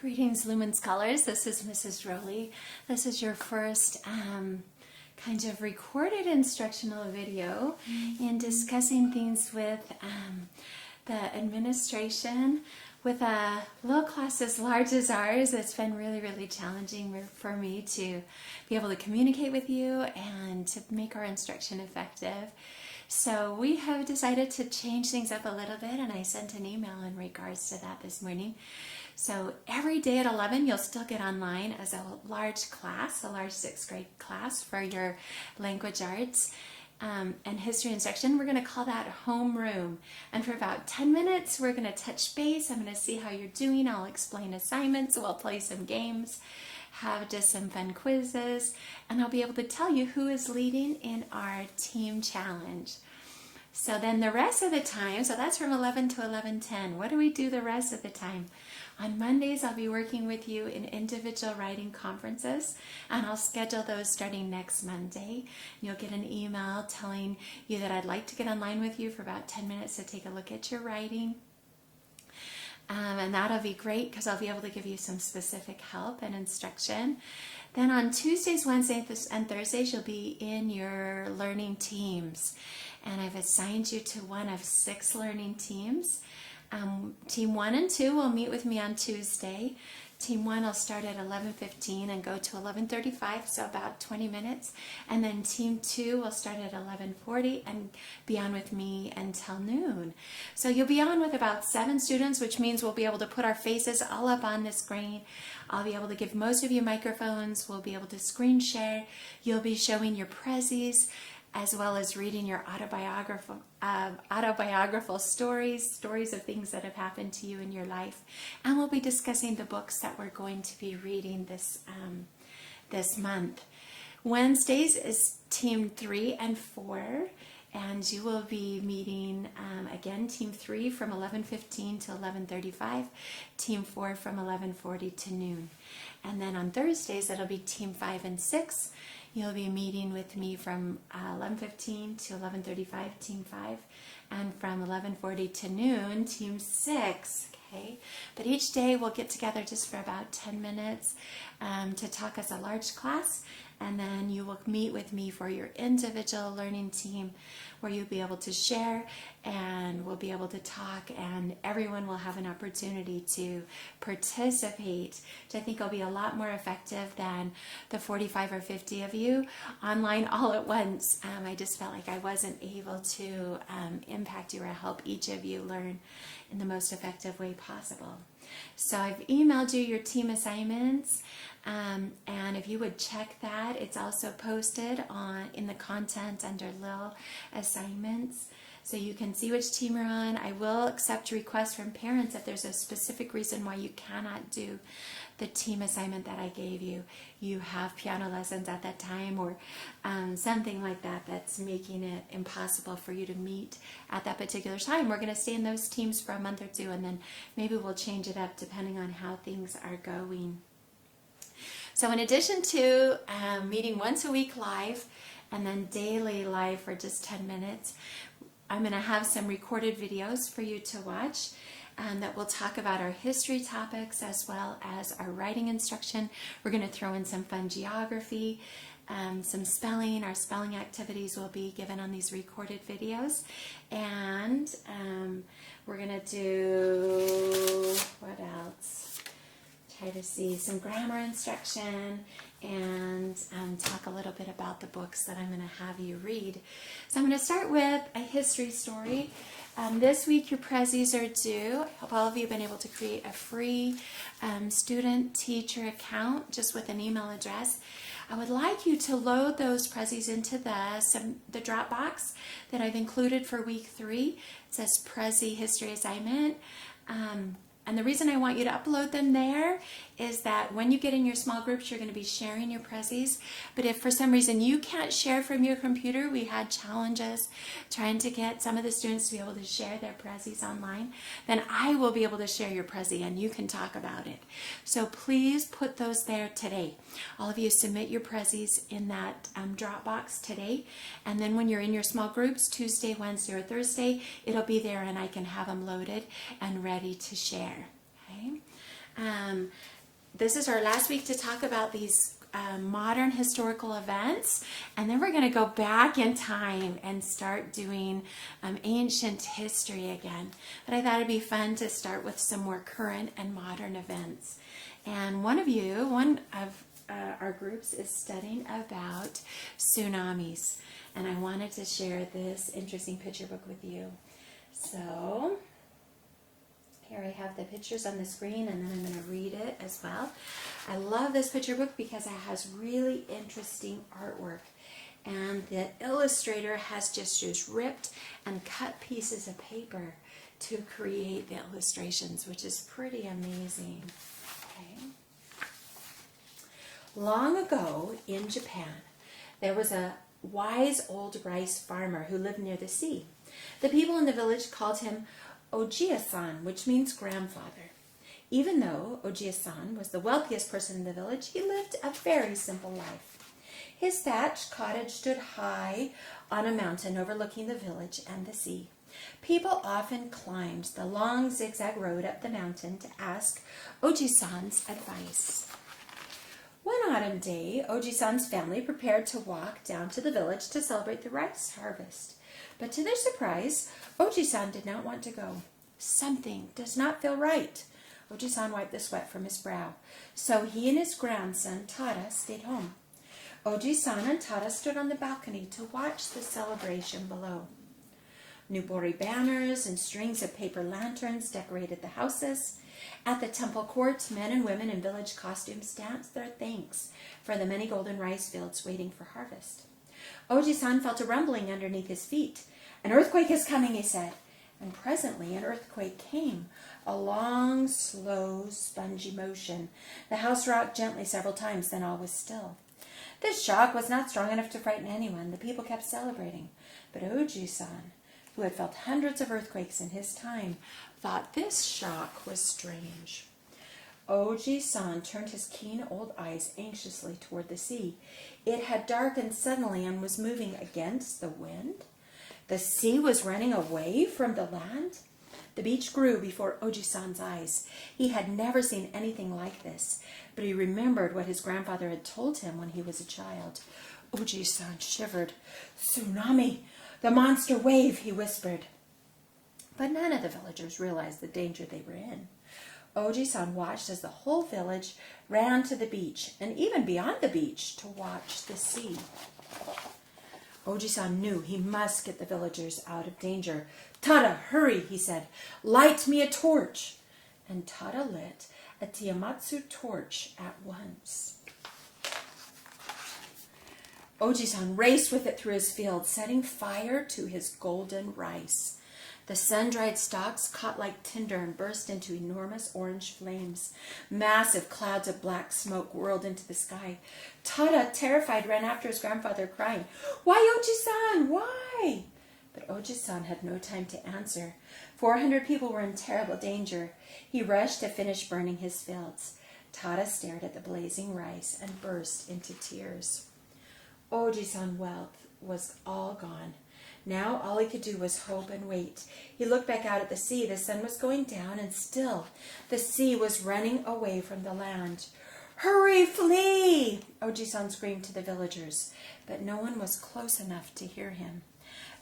Greetings, Lumen Scholars. This is Mrs. Rowley. This is your first kind of recorded instructional video in discussing things with the administration. With a little class as large as ours, it's been really challenging for me to be able to communicate with you and to make our instruction effective. So we have decided to change things up a little bit, and I sent an email in regards to that this morning. So every day at 11, you'll still get online as a large class, a large 6th grade class for your language arts and history instruction. We're going to call that homeroom. And for about 10 minutes, we're going to touch base. I'm going to see how you're doing. I'll explain assignments. We'll play some games, have just some fun quizzes, and I'll be able to tell you who is leading in our team challenge. So then the rest of the time, so that's from 11 to 11:10. What do we do the rest of the time? On Mondays, I'll be working with you in individual writing conferences, and I'll schedule those starting next Monday. You'll get an email telling you that I'd like to get online with you for about 10 minutes to take a look at your writing. And that'll be great because I'll be able to give you some specific help and instruction. Then on Tuesdays, Wednesdays, and Thursdays, you'll be in your learning teams. And I've assigned you to one of 6 learning teams. Team 1 and 2 will meet with me on Tuesday. Team 1 will start at 11:15 and go to 11:35, so about 20 minutes. And then Team 2 will start at 11:40 and be on with me until noon. So you'll be on with about 7 students, which means we'll be able to put our faces all up on the screen. I'll be able to give most of you microphones. We'll be able to screen share. You'll be showing your prezzies, as well as reading your autobiographical stories of things that have happened to you in your life. And we'll be discussing the books that we're going to be reading this month. Wednesdays is Team 3 and 4, and you will be meeting again Team 3 from 11:15 to 11:35, Team 4 from 11:40 to noon. And then on Thursdays, it'll be Team 5 and 6. You'll be meeting with me from 11:15 to 11:35, Team 5, and from 11:40 to noon, Team 6. Okay, but each day we'll get together just for about 10 minutes to talk as a large class, and then you will meet with me for your individual learning team, where you'll be able to share and we'll be able to talk, and everyone will have an opportunity to participate, which I think will be a lot more effective than the 45 or 50 of you online all at once. I just felt like I wasn't able to impact you or help each of you learn in the most effective way possible. So I've emailed you your team assignments, and if you would check that, it's also posted in the content under Lil Assignments, so you can see which team you're on. I will accept requests from parents if there's a specific reason why you cannot do the team assignment that I gave you. You have piano lessons at that time, or something like that that's making it impossible for you to meet at that particular time. We're going to stay in those teams for a month or 2, and then maybe we'll change it up depending on how things are going. So in addition to meeting once a week live and then daily live for just 10 minutes, I'm going to have some recorded videos for you to watch that will talk about our history topics as well as our writing instruction. We're going to throw in some fun geography, some spelling. Our spelling activities will be given on these recorded videos. And we're going to do, what else? Try to see some grammar instruction and talk a little bit about the books that I'm going to have you read. So I'm going to start with a history story. This week your prezzies are due. I hope all of you have been able to create a free student-teacher account just with an email address. I would like you to load those prezzies into the Dropbox that I've included for week 3. It says Prezzie History Assignment. And the reason I want you to upload them there is that when you get in your small groups, you're going to be sharing your prezzies. But if for some reason you can't share from your computer, we had challenges trying to get some of the students to be able to share their prezzies online, then I will be able to share your prezzie and you can talk about it. So please put those there today. All of you submit your prezzies in that Dropbox today. And then when you're in your small groups, Tuesday, Wednesday, or Thursday, it'll be there and I can have them loaded and ready to share. Okay? This is our last week to talk about these modern historical events, and then we're going to go back in time and start doing ancient history again. But I thought it'd be fun to start with some more current and modern events. And one of our groups is studying about tsunamis, and I wanted to share this interesting picture book with you. So here I have the pictures on the screen, and then I'm going to read it as well. I love this picture book because it has really interesting artwork, and the illustrator has just used ripped and cut pieces of paper to create the illustrations, which is pretty amazing. Okay. Long ago in Japan, there was a wise old rice farmer who lived near the sea. The people in the village called him Ojiya-san, which means grandfather. Even though Ojiya-san was the wealthiest person in the village, he lived a very simple life. His thatched cottage stood high on a mountain overlooking the village and the sea. People often climbed the long zigzag road up the mountain to ask Oji-san's advice. One autumn day, Oji-san's family prepared to walk down to the village to celebrate the rice harvest. But to their surprise, Oji-san did not want to go. Something does not feel right. Oji-san wiped the sweat from his brow. So he and his grandson, Tada, stayed home. Oji-san and Tada stood on the balcony to watch the celebration below. Nubori banners and strings of paper lanterns decorated the houses. At the temple court, men and women in village costumes danced their thanks for the many golden rice fields waiting for harvest. Oji-san felt a rumbling underneath his feet. An earthquake is coming, he said. And presently an earthquake came, a long, slow, spongy motion. The house rocked gently several times, then all was still. This shock was not strong enough to frighten anyone. The people kept celebrating. But Oji-san, who had felt hundreds of earthquakes in his time, thought this shock was strange. Oji-san turned his keen old eyes anxiously toward the sea. It had darkened suddenly and was moving against the wind. The sea was running away from the land. The beach grew before Oji-san's eyes. He had never seen anything like this, but he remembered what his grandfather had told him when he was a child. Oji-san shivered. "Tsunami! The monster wave," he whispered. But none of the villagers realized the danger they were in. Oji-san watched as the whole village ran to the beach, and even beyond the beach, to watch the sea. Oji-san knew he must get the villagers out of danger. "Tada, hurry," he said. "Light me a torch." And Tada lit a Tiamatsu torch at once. Oji-san raced with it through his field, setting fire to his golden rice. The sun-dried stalks caught like tinder and burst into enormous orange flames. Massive clouds of black smoke whirled into the sky. Tada, terrified, ran after his grandfather, crying, "Why, Oji-san, why?" But Oji-san had no time to answer. 400 people were in terrible danger. He rushed to finish burning his fields. Tada stared at the blazing rice and burst into tears. Oji-san's wealth was all gone. Now all he could do was hope and wait. He looked back out at the sea. The sun was going down, and still the sea was running away from the land. "Hurry, flee!" Oji-san screamed to the villagers, but no one was close enough to hear him.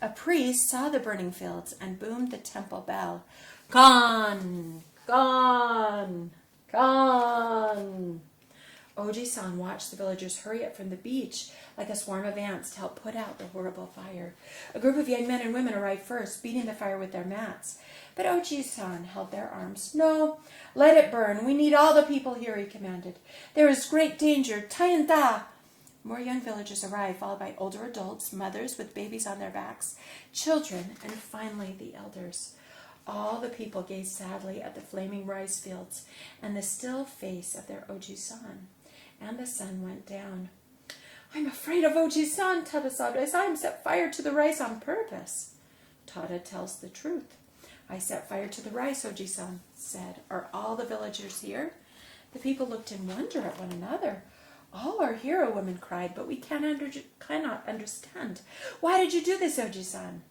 A priest saw the burning fields and boomed the temple bell. "Gone! Gone! Gone!" Oji-san watched the villagers hurry up from the beach like a swarm of ants to help put out the horrible fire. A group of young men and women arrived first, beating the fire with their mats. But Oji-san held their arms. "No, let it burn. We need all the people here," he commanded. "There is great danger. Tayenta!" More young villagers arrived, followed by older adults, mothers with babies on their backs, children, and finally the elders. All the people gazed sadly at the flaming rice fields and the still face of their Oji-san. And the sun went down. "I'm afraid of Oji-san," Tada sobbed. "I saw him set fire to the rice on purpose." Tada tells the truth. "I set fire to the rice," Oji-san said. "Are all the villagers here?" The people looked in wonder at one another. "All are here," a woman cried, "but we cannot understand. Why did you do this, Oji-san?"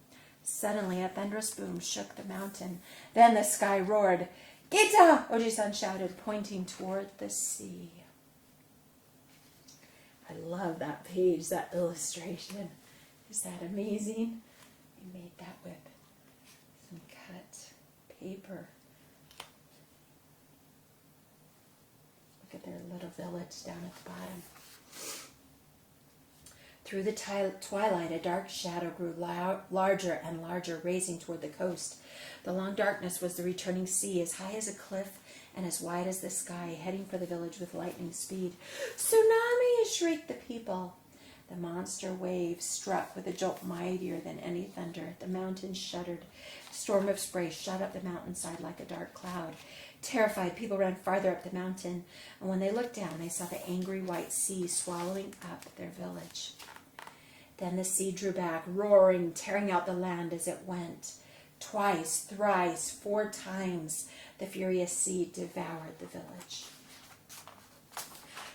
Suddenly a thunderous boom shook the mountain. Then the sky roared. Kita! Oji-san shouted, pointing toward the sea. I love that page, that illustration. Is that amazing? We made that with some cut paper. Look at their little village down at the bottom. Through the twilight, a dark shadow grew larger and larger, racing toward the coast. The long darkness was the returning sea, as high as a cliff and as wide as the sky, heading for the village with lightning speed. Tsunami! Shrieked the people. The monster wave struck with a jolt mightier than any thunder. The mountains shuddered. A storm of spray shot up the mountainside like a dark cloud. Terrified, people ran farther up the mountain, and when they looked down, they saw the angry white sea swallowing up their village. Then the sea drew back, roaring, tearing out the land as it went. Twice, thrice, 4 times, the furious sea devoured the village.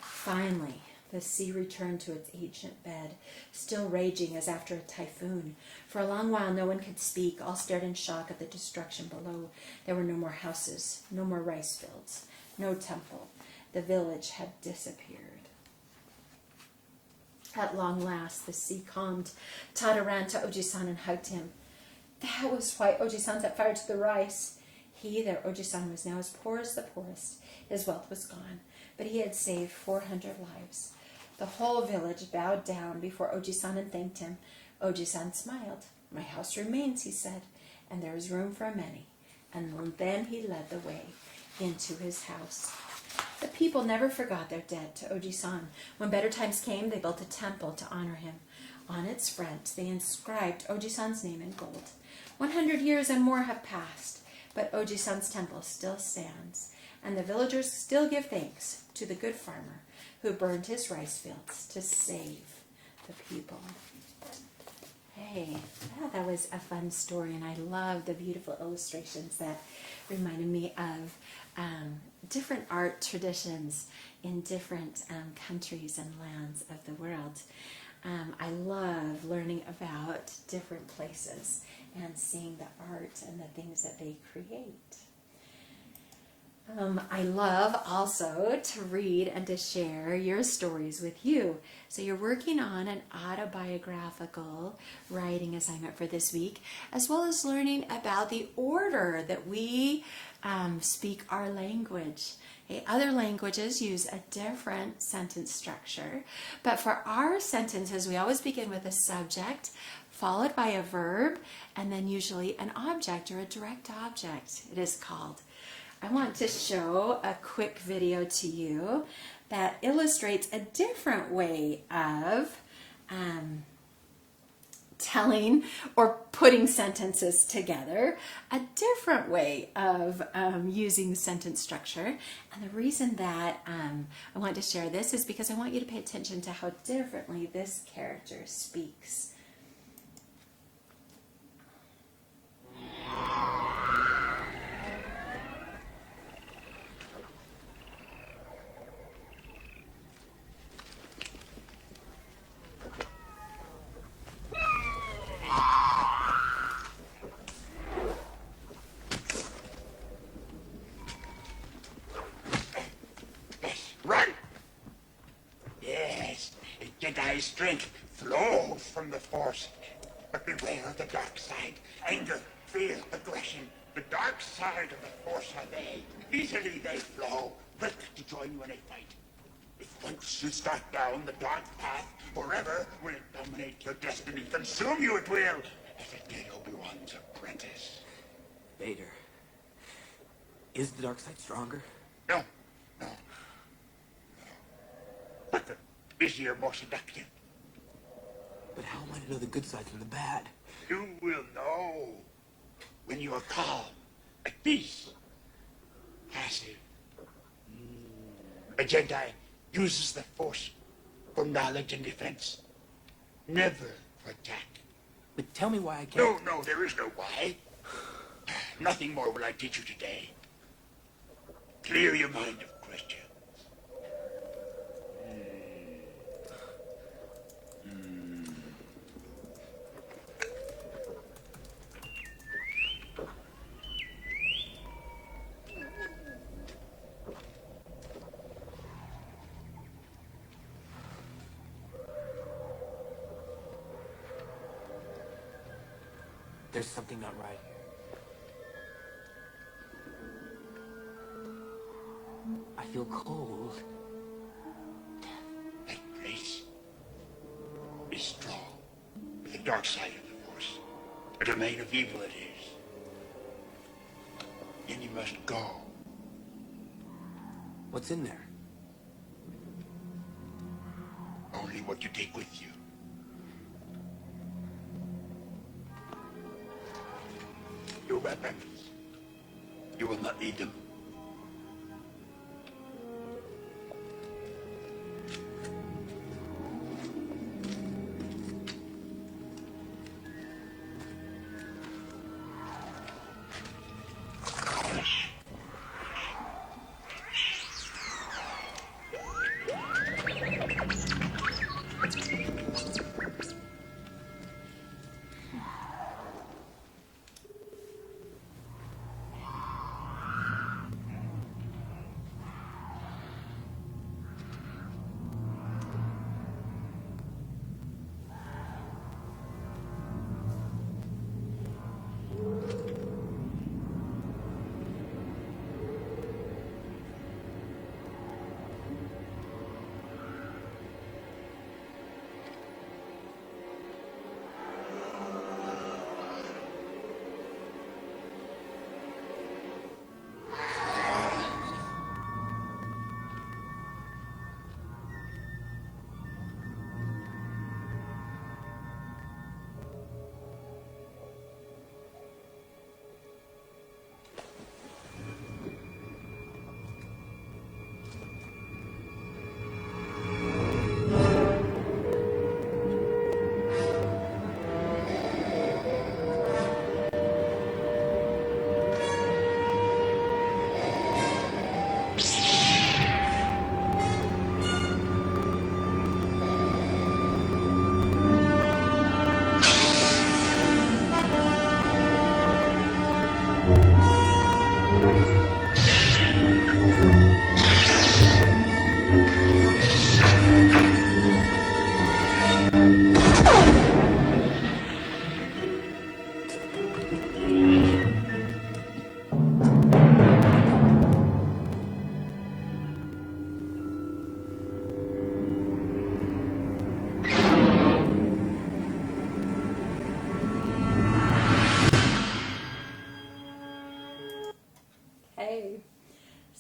Finally, the sea returned to its ancient bed, still raging as after a typhoon. For a long while no one could speak. All stared in shock at the destruction below. There were no more houses, no more rice fields, no temple. The village had disappeared. At long last, the sea calmed. Tada ran to Oji-san and hugged him. That was why Oji-san set fire to the rice. He, their Oji-san, was now as poor as the poorest. His wealth was gone, but he had saved 400 lives. The whole village bowed down before Oji-san and thanked him. Oji-san smiled. My house remains, he said, and there is room for many. And then he led the way into his house. The people never forgot their debt to Oji-san. When better times came, they built a temple to honor him. On its front, they inscribed Oji-san's name in gold. 100 years and more have passed, but Oji-san's temple still stands, and the villagers still give thanks to the good farmer who burned his rice fields to save the people. Hey, that was a fun story, and I love the beautiful illustrations that reminded me of different art traditions in different countries and lands of the world. I love learning about different places and seeing the art and the things that they create. I love also to read and to share your stories with you. So you're working on an autobiographical writing assignment for this week, as well as learning about the order that we speak our language. Okay, other languages use a different sentence structure, but for our sentences, we always begin with a subject, followed by a verb, and then usually an object or a direct object, it is called. I want to show a quick video to you that illustrates a different way of telling or putting sentences together, a different way of using sentence structure. And the reason that I want to share this is because I want you to pay attention to how differently this character speaks. Jedi strength flows from the Force. But beware of the dark side. Anger, fear, aggression. The dark side of the Force are they. Easily they flow, quick to join you in a fight. If once you start down the dark path, forever will it dominate your destiny. Consume you it will, as it did Obi-Wan's apprentice. Vader, is the dark side stronger? No. But the busier, more seductive. But how am I to know the good side from the bad? You will know when you are calm, at peace, passive. A Jedi uses the Force for knowledge and defense, never for attack. But tell me why I can't... No, there is no why. Nothing more will I teach you today. Clear your mind of questions. There's something not right here. I feel cold. That place is strong with the dark side of the Force. A domain of evil it is. Then you must go. What's in there? Only what you take with you. Your weapons. You will not need them.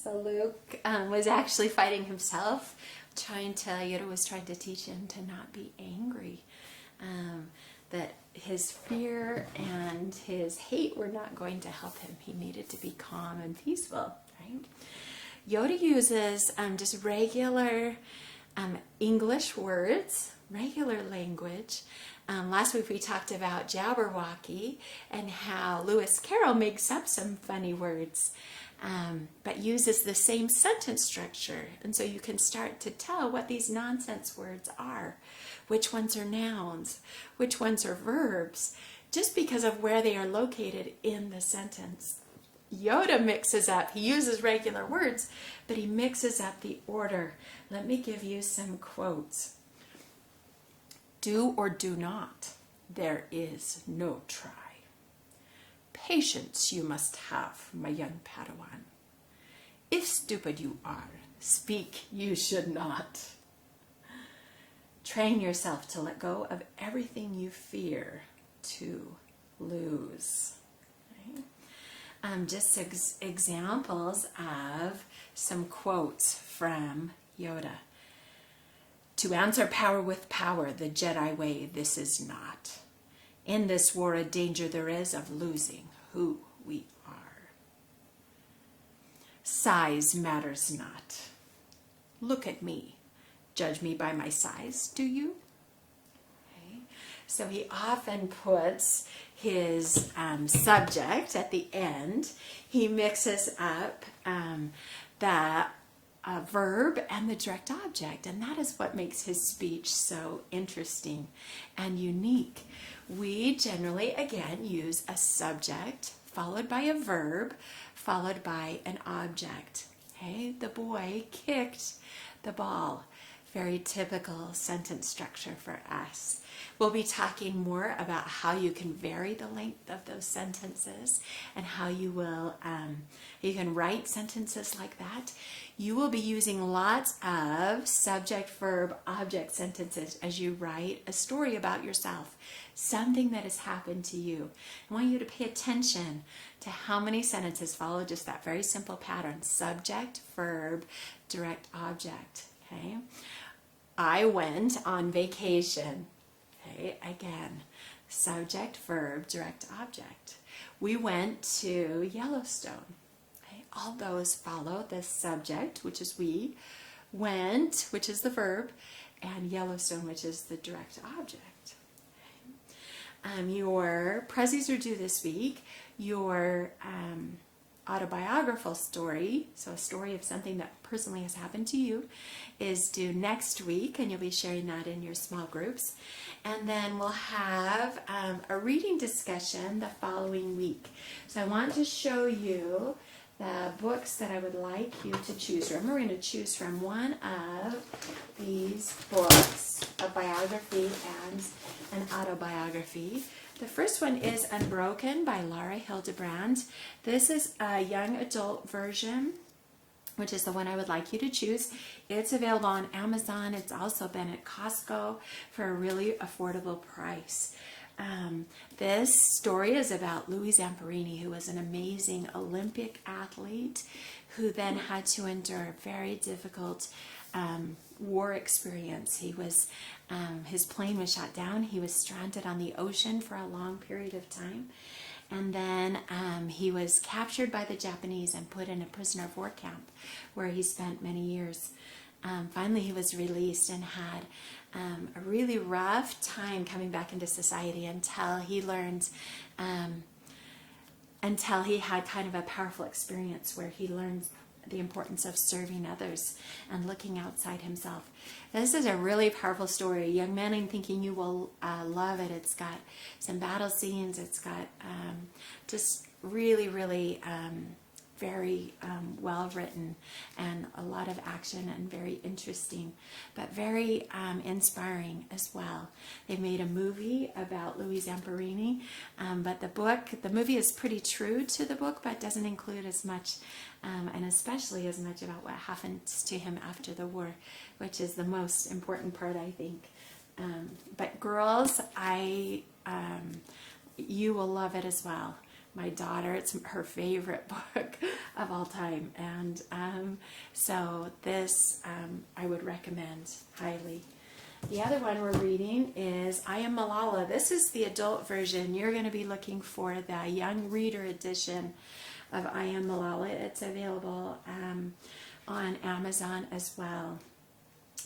So Luke was actually fighting himself, Yoda was trying to teach him to not be angry. That his fear and his hate were not going to help him. He needed to be calm and peaceful, right? Yoda uses just regular English words, regular language. Last week we talked about Jabberwocky and how Lewis Carroll makes up some funny words, but uses the same sentence structure. And so you can start to tell what these nonsense words are, which ones are nouns, which ones are verbs, just because of where they are located in the sentence. Yoda mixes up, he uses regular words, but he mixes up the order. Let me give you some quotes. Do or do not, there is no try. Patience you must have, my young Padawan. If stupid you are, speak you should not. Train yourself to let go of everything you fear to lose. Okay? Just examples of some quotes from Yoda. To answer power with power, the Jedi way, this is not. In this war, a danger there is of losing who we are. Size matters not. Look at me. Judge me by my size, do you? Okay. So he often puts his subject at the end. He mixes up the verb and the direct object, and that is what makes his speech so interesting and unique. We generally, again, use a subject followed by a verb followed by an object. Okay, the boy kicked the ball. very typical sentence structure for us. We'll be talking more about how you can vary the length of those sentences and how you will you can write sentences like that. You will be using lots of subject, verb, object sentences as you write a story about yourself, something that has happened to you. I want you to pay attention to how many sentences follow just that very simple pattern: subject, verb, direct object. Okay, I went on vacation. Okay, again, subject, verb, direct object. We went to Yellowstone. Okay, all those follow the subject, which is we, went, which is the verb, and Yellowstone, which is the direct object. Okay. Your prezzies are due this week. Your autobiographical story, so a story of something that personally has happened to you, is due next week, and you'll be sharing that in your small groups. And then we'll have a reading discussion the following week. So I want to show you the books that I would like you to choose from. We're going to choose from one of these books, a biography and an autobiography. The first one is Unbroken by Laura Hildebrand. This is a young adult version, which is the one I would like you to choose. It's available on Amazon. It's also been at Costco for a really affordable price. This story is about Louis Zamperini, who was an amazing Olympic athlete who then had to endure a very difficult war experience. He was his plane was shot down. He was stranded on the ocean for a long period of time. And then he was captured by the Japanese and put in a prisoner of war camp where he spent many years. Finally, he was released and had a really rough time coming back into society until he learned, until he had kind of a powerful experience where he learned the importance of serving others and looking outside himself. This is a really powerful story. Young men, I'm thinking you will love it. It's got some battle scenes. It's got just really, really very well written and a lot of action and very interesting, but very inspiring as well. They made a movie about Louis Zamperini, but the movie is pretty true to the book, but doesn't include as much, and especially as much about what happens to him after the war, which is the most important part, I think. But girls, you will love it as well. My daughter, it's her favorite book of all time, and so this I would recommend highly. The other one we're reading is I Am Malala. This is the adult version. You're going to be looking for the young reader edition of I Am Malala. It's available on Amazon as well.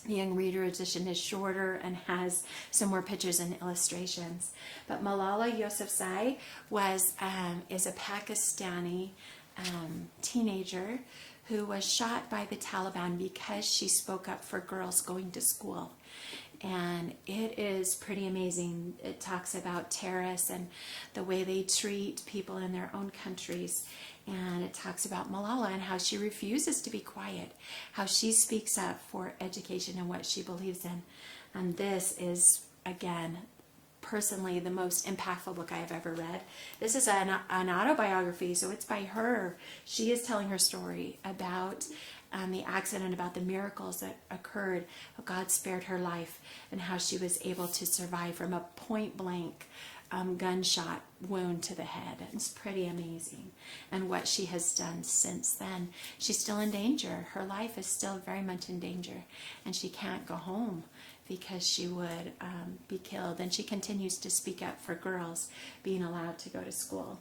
The young reader edition is shorter and has some more pictures and illustrations. But Malala Yousafzai is a Pakistani teenager who was shot by the Taliban because she spoke up for girls going to school. And it is pretty amazing. It talks about terrorists and the way they treat people in their own countries. And it talks about Malala and how she refuses to be quiet, how she speaks up for education and what she believes in. And this is, again, personally the most impactful book I have ever read. This is an autobiography, so it's by her. She is telling her story about the accident, about the miracles that occurred, how God spared her life, and how she was able to survive from a point-blank gunshot wound to the head. It's pretty amazing. And what she has done since then. She's still in danger. Her life is still very much in danger. And she can't go home because she would be killed. And she continues to speak up for girls being allowed to go to school.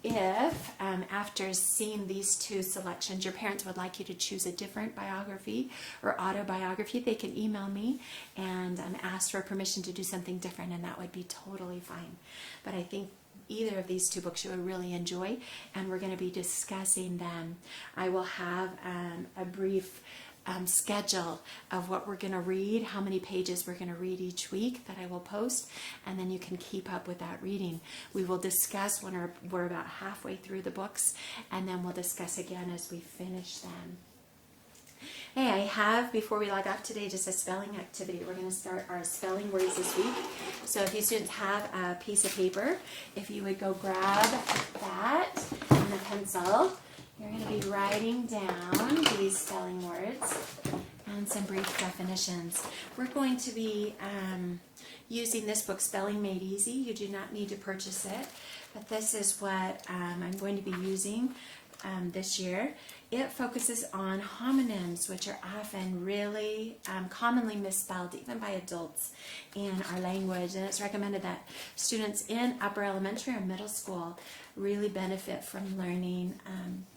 If, after seeing these two selections, your parents would like you to choose a different biography or autobiography, they can email me and ask for permission to do something different, and that would be totally fine. But I think either of these two books you would really enjoy, and we're going to be discussing them. I will have a brief schedule of what we're going to read, how many pages we're going to read each week that I will post, and then you can keep up with that reading. We will discuss when we're about halfway through the books, and then we'll discuss again as we finish them. Hey, I have, before we log off today, just a spelling activity. We're going to start our spelling words this week. So if you students have a piece of paper, if you would go grab that and a pencil, you're going to be writing down these spelling words and some brief definitions. We're going to be using this book, Spelling Made Easy. You do not need to purchase it, but this is what I'm going to be using this year. It focuses on homonyms, which are often really commonly misspelled, even by adults in our language. And it's recommended that students in upper elementary or middle school really benefit from learning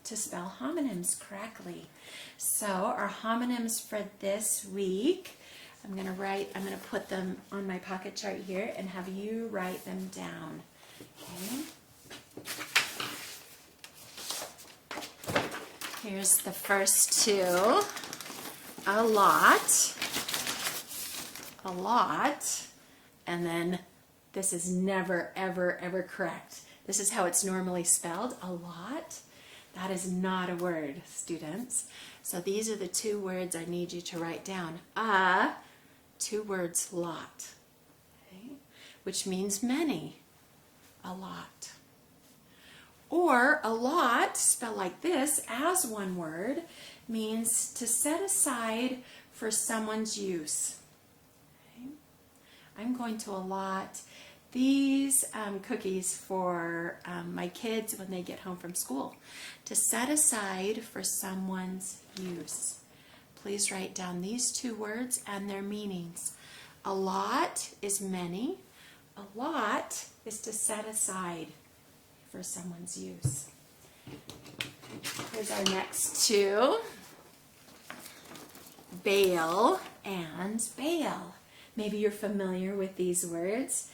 to spell homonyms correctly. So our homonyms for this week, I'm going to put them on my pocket chart here and have you write them down. Okay. Here's the first two. A lot, and then this is never, ever, ever correct. This is how it's normally spelled, a lot. That is not a word, students. So these are the two words I need you to write down. Two words, lot, okay? Which means many, a lot. Or a lot, spelled like this, as one word, means to set aside for someone's use. Okay? I'm going to allot these cookies for my kids when they get home from school. To set aside for someone's use. Please write down these two words and their meanings. A lot is many. A lot is to set aside for someone's use. Here's our next two. Bail and bail. Maybe you're familiar with these words.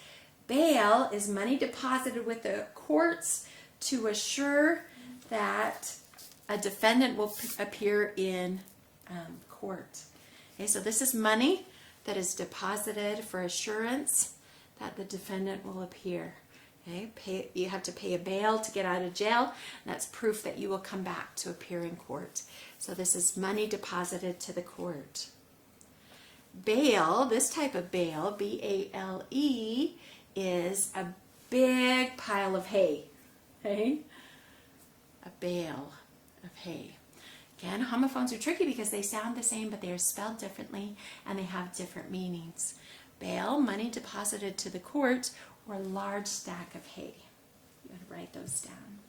Bail is money deposited with the courts to assure that a defendant will appear in court. Okay, so this is money that is deposited for assurance that the defendant will appear. Okay, you have to pay a bail to get out of jail, and that's proof that you will come back to appear in court. So this is money deposited to the court. Bail, this type of bail, B-A-L-E, is a big pile of hay. Okay? A bale of hay. Again, homophones are tricky because they sound the same, but they are spelled differently and they have different meanings. Bail, money deposited to the court, or large stack of hay. You want to write those down.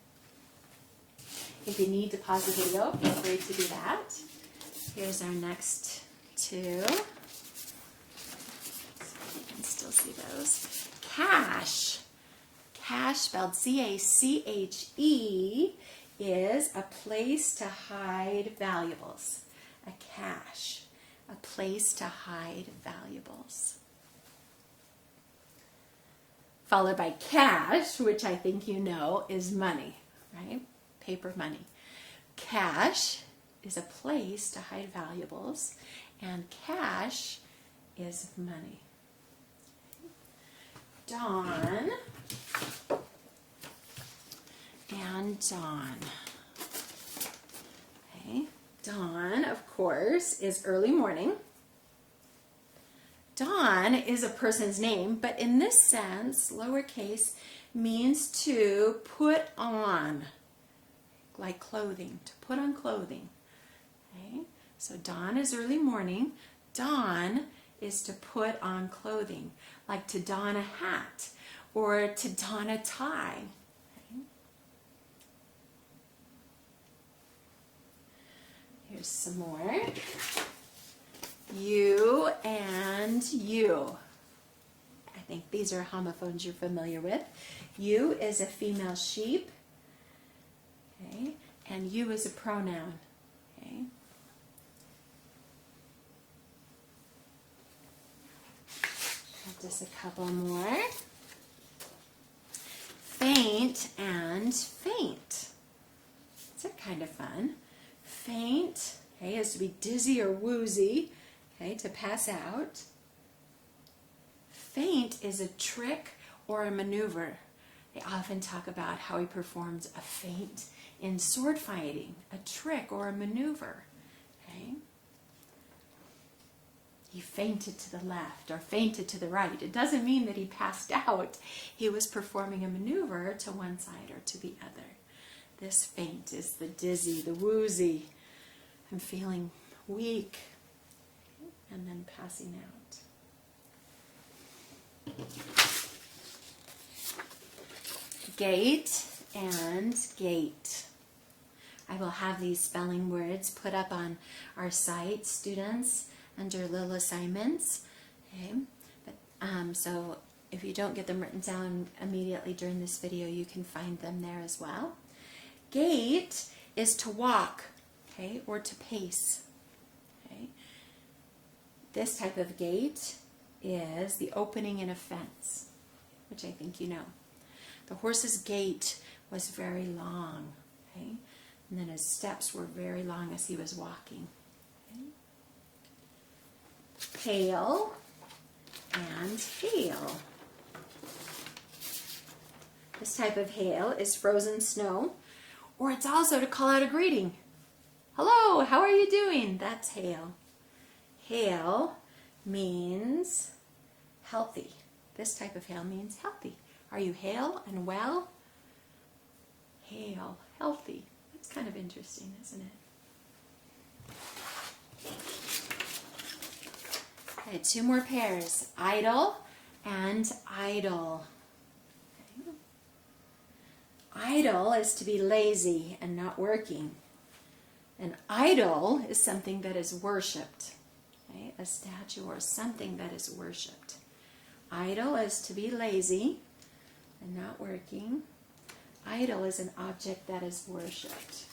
If you need to pause the video, feel free to do that. Here's our next two. So you can still see those. Cash. Cash, spelled C-A-C-H-E, is a place to hide valuables. A cache. A place to hide valuables. Followed by cash, which I think you know is money, right? Paper money. Cash is a place to hide valuables, and cash is money. Dawn and dawn. Okay. Dawn, of course, is early morning. Dawn is a person's name, but in this sense, lowercase means to put on, like clothing, to put on clothing. Okay? So dawn is early morning. Dawn is to put on clothing, like to don a hat or to don a tie. Okay? Here's some more. You and you. I think these are homophones you're familiar with. You is a female sheep. Okay? And you is a pronoun. Okay? Just a couple more. Faint and faint. These are kind of fun. Faint, okay, is to be dizzy or woozy. Okay, to pass out. Feint is a trick or a maneuver. They often talk about how he performs a feint in sword fighting, a trick or a maneuver. Okay? he fainted to the left or fainted to the right. It doesn't mean that he passed out. He was performing a maneuver to one side or to the other. This faint is the dizzy, the woozy. I'm feeling weak. And then passing out. Gait and gate. I will have these spelling words put up on our site, students, under little assignments. Okay, but, so if you don't get them written down immediately during this video, you can find them there as well. Gait is to walk, okay, or to pace. Okay. This type of gait is the opening in a fence, which I think you know. The horse's gait was very long, okay? And then his steps were very long as he was walking. Okay? Hail and hail. This type of hail is frozen snow, or it's also to call out a greeting. Hello, how are you doing? That's hail. Hail means healthy. This type of hail means healthy. Are you hale and well? Hale, healthy. That's kind of interesting, isn't it? Okay, two more pairs. Idle and idle. Okay. Idle is to be lazy and not working. An idol is something that is worshipped. Okay? A statue or something that is worshipped. Idle is to be lazy and not working. Idol is an object that is worshipped.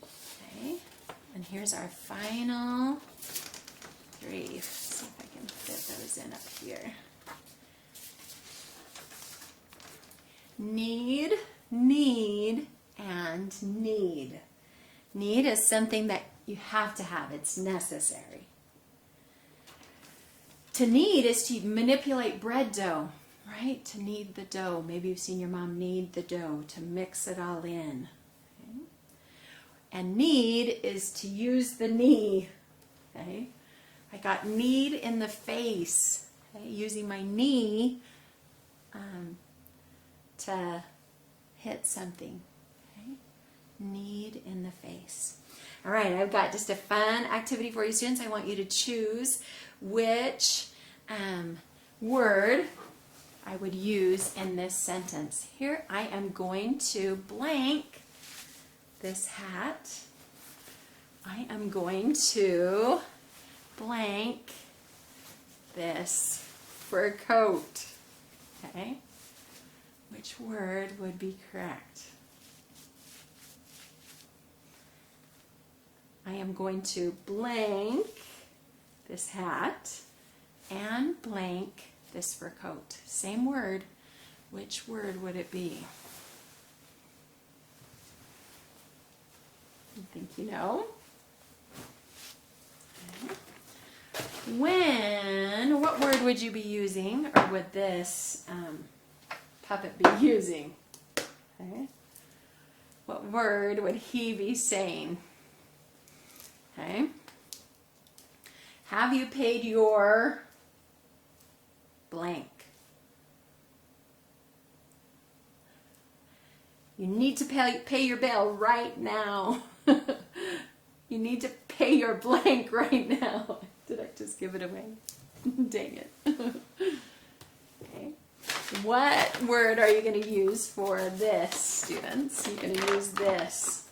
Okay, and here's our final three. Let's see if I can fit those in up here. Need, need, and need. Need is something that you have to have. It's necessary. To knead is to manipulate bread dough, right? To knead the dough. Maybe you've seen your mom knead the dough to mix it all in. Okay? And knead is to use the knee. Okay? I got kneed in the face. Okay? Using my knee to hit something. Okay? Kneed in the face. All right, I've got just a fun activity for you students. I want you to choose which word I would use in this sentence. Here I am going to blank this hat. I am going to blank this fur coat. Okay? Which word would be correct? I am going to blank this hat and blank this fur coat. Same word. Which word would it be? You think you know? Okay. What word would you be using, or would this puppet be using? Okay. What word would he be saying? Okay. Have you paid your blank? You need to pay your bill right now. You need to pay your blank right now. Did I just give it away? Dang it. Okay. What word are you going to use for this, students? You're going to use this.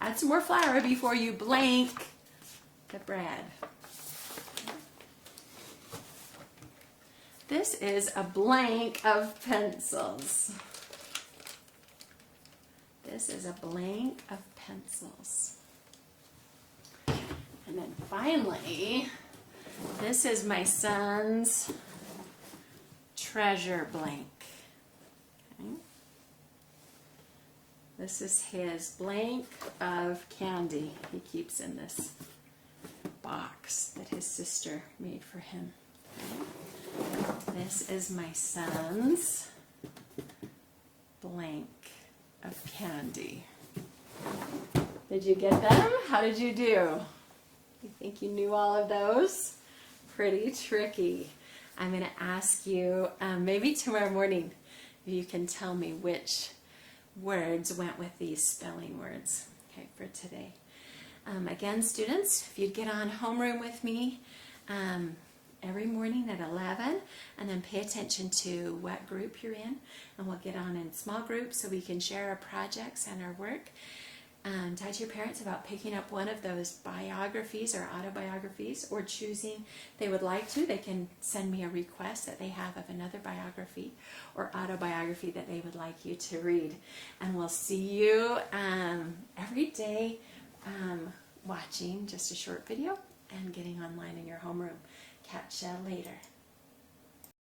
Add some more flour before you blank the bread. This is a blank of pencils. This is a blank of pencils. And then finally, this is my son's treasure blank. Okay. This is his blank of candy he keeps in this box that his sister made for him. Okay. This is my son's blank of candy. Did you get them? How did you do? You think you knew all of those? Pretty tricky. I'm going to ask you maybe tomorrow morning if you can tell me which words went with these spelling words, okay, for today. Again, students, if you'd get on homeroom with me every morning at 11, and then pay attention to what group you're in, and we'll get on in small groups so we can share our projects and our work. Talk to your parents about picking up one of those biographies or autobiographies, or choosing they would like to. They can send me a request that they have of another biography or autobiography that they would like you to read. And we'll see you every day watching just a short video and getting online in your homeroom. Catch you later.